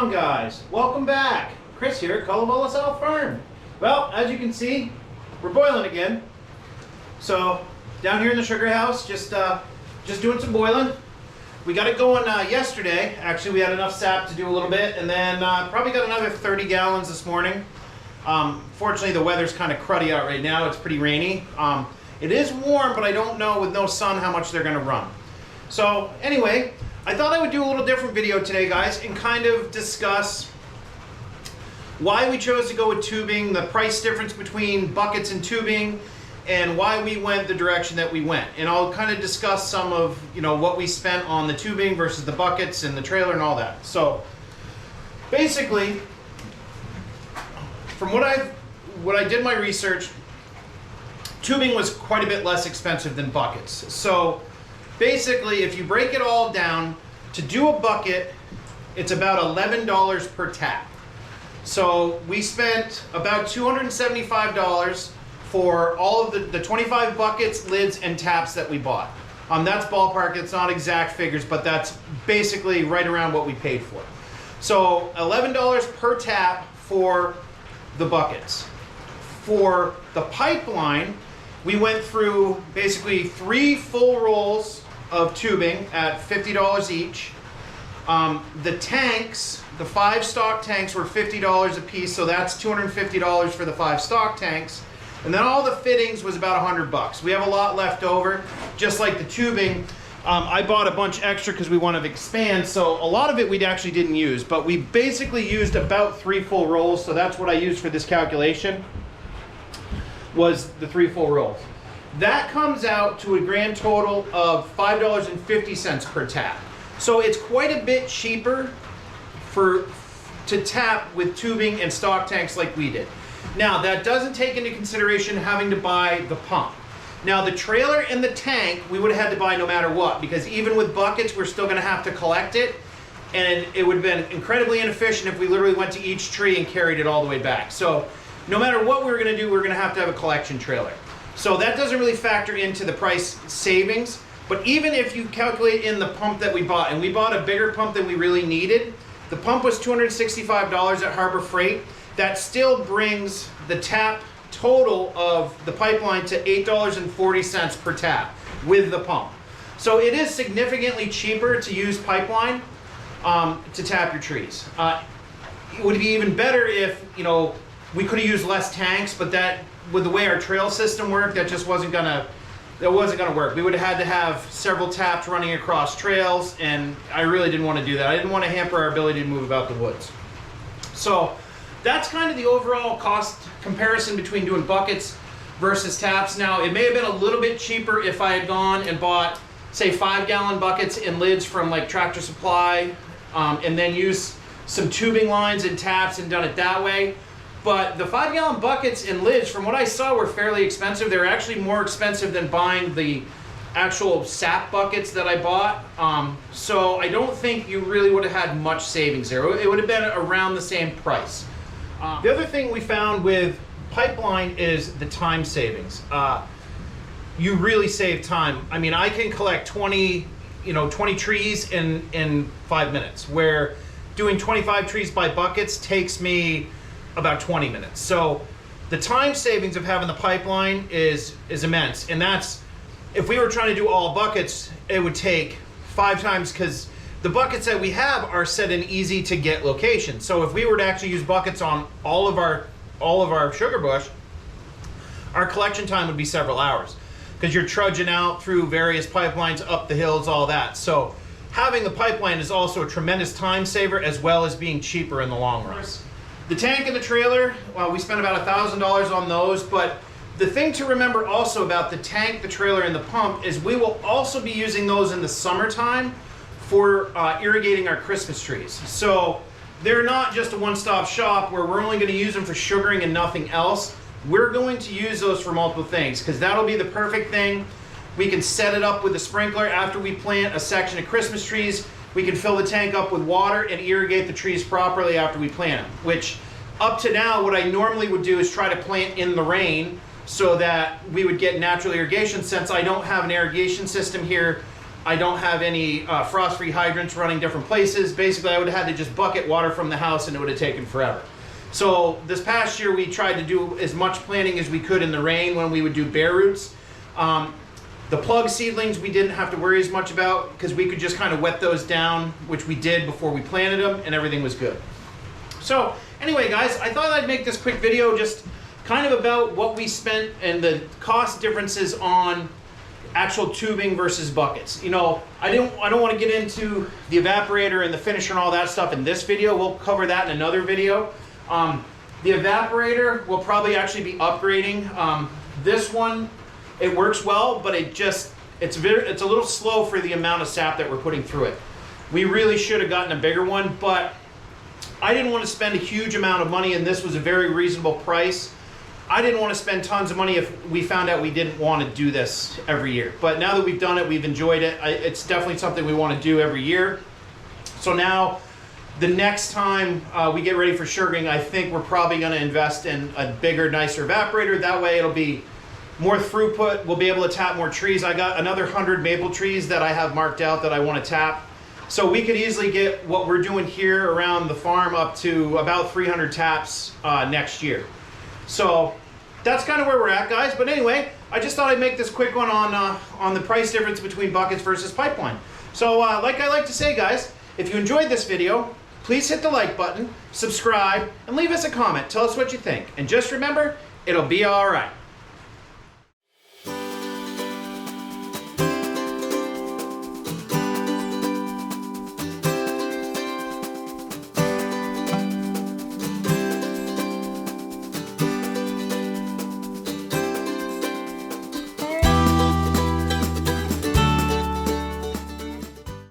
on, guys? Welcome back. Chris here at Cullowalla South Farm. Well, as you can see, we're boiling again. So down here in the sugar house, just doing some boiling. We got it going yesterday. Actually, we had enough sap to do a little bit, and then probably got another 30 gallons this morning. Fortunately, the weather's kind of cruddy out right now. It's pretty rainy. It is warm, but I don't know with no sun how much they're going to run. So anyway, I thought I would do a little different video today, guys, and kind of discuss why we chose to go with tubing, the price difference between buckets and tubing, and why we went the direction that we went. And I'll kind of discuss some of, what we spent on the tubing versus the buckets and the trailer and all that. So basically, from what I did my research, tubing was quite a bit less expensive than buckets. So basically, if you break it all down, to do a bucket, it's about $11 per tap. So we spent about $275 for all of the 25 buckets, lids, and taps that we bought. That's ballpark, it's not exact figures, but that's basically right around what we paid for. So $11 per tap for the buckets. For the pipeline, we went through basically 3 full rolls of tubing at $50 each. The tanks, the 5 stock tanks were $50 a piece, so that's $250 for the 5 stock tanks. And then all the fittings was about $100. We have a lot left over, just like the tubing. I bought a bunch extra because we want to expand, so a lot of it we actually didn't use, but we basically used about 3 full rolls, so that's what I used for this calculation, was the 3 full rolls. That comes out to a grand total of $5.50 per tap. So it's quite a bit cheaper to tap with tubing and stock tanks like we did. Now, that doesn't take into consideration having to buy the pump. Now, the trailer and the tank, we would have had to buy no matter what, because even with buckets, we're still gonna have to collect it, and it would have been incredibly inefficient if we literally went to each tree and carried it all the way back. So no matter what we were gonna do, we're gonna have to have a collection trailer. So that doesn't really factor into the price savings, but even if you calculate in the pump that we bought, and we bought a bigger pump than we really needed, the pump was $265 at Harbor Freight, that still brings the tap total of the pipeline to $8.40 per tap with the pump. So it is significantly cheaper to use pipeline to tap your trees. It would be even better if, we could have used less tanks, but that, with the way our trail system worked, that just wasn't gonna work. We would have had to have several taps running across trails, and I really didn't want to do that. I didn't want to hamper our ability to move about the woods. So that's kind of the overall cost comparison between doing buckets versus taps. Now, it may have been a little bit cheaper if I had gone and bought, say, 5-gallon buckets and lids from like Tractor Supply, and then used some tubing lines and taps and done it that way. But the 5-gallon buckets and lids, from what I saw, were fairly expensive. They're actually more expensive than buying the actual sap buckets that I bought. So I don't think you really would have had much savings there. It would have been around the same price. The other thing we found with pipeline is the time savings. You really save time. I mean, I can collect 20 trees in 5 minutes, where doing 25 trees by buckets takes me about 20 minutes. So the time savings of having the pipeline is immense. And that's, if we were trying to do all buckets, it would take 5 times, because the buckets that we have are set in easy to get locations. So if we were to actually use buckets on all of our sugar bush, our collection time would be several hours, because you're trudging out through various pipelines, up the hills, all that. So having the pipeline is also a tremendous time saver, as well as being cheaper in the long run. The tank and the trailer, well, we spent about $1,000 on those, but the thing to remember also about the tank, the trailer, and the pump is we will also be using those in the summertime for irrigating our Christmas trees. So they're not just a one-stop shop where we're only going to use them for sugaring and nothing else. We're going to use those for multiple things, because that'll be the perfect thing. We can set it up with a sprinkler after we plant a section of Christmas trees. We can fill the tank up with water and irrigate the trees properly after we plant them, which up to now, what I normally would do is try to plant in the rain so that we would get natural irrigation. Since I don't have an irrigation system here I don't have any frost-free hydrants running different places. Basically, I would have had to just bucket water from the house and it would have taken forever. So this past year, we tried to do as much planting as we could in the rain when we would do bare roots. The plug seedlings we didn't have to worry as much about because we could just kind of wet those down, which we did before we planted them, and everything was good. So anyway, guys, I thought I'd make this quick video just kind of about what we spent and the cost differences on actual tubing versus buckets. You know, I don't want to get into the evaporator and the finisher and all that stuff in this video. We'll cover that in another video. The evaporator will probably actually be upgrading. This one, it works well, but it's a little slow for the amount of sap that we're putting through it. We really should have gotten a bigger one, but I didn't want to spend a huge amount of money, and this was a very reasonable price. I didn't want to spend tons of money if we found out we didn't want to do this every year. But now that we've done it, we've enjoyed it. It's definitely something we want to do every year. So now, the next time we get ready for sugaring, I think we're probably going to invest in a bigger, nicer evaporator. That way it'll be more throughput. We'll be able to tap more trees. I got another 100 maple trees that I have marked out that I want to tap. So we could easily get what we're doing here around the farm up to about 300 taps next year. So that's kind of where we're at, guys. But anyway, I just thought I'd make this quick one on the price difference between buckets versus pipeline. So like I like to say, guys, if you enjoyed this video, please hit the like button, subscribe, and leave us a comment. Tell us what you think. And just remember, it'll be all right.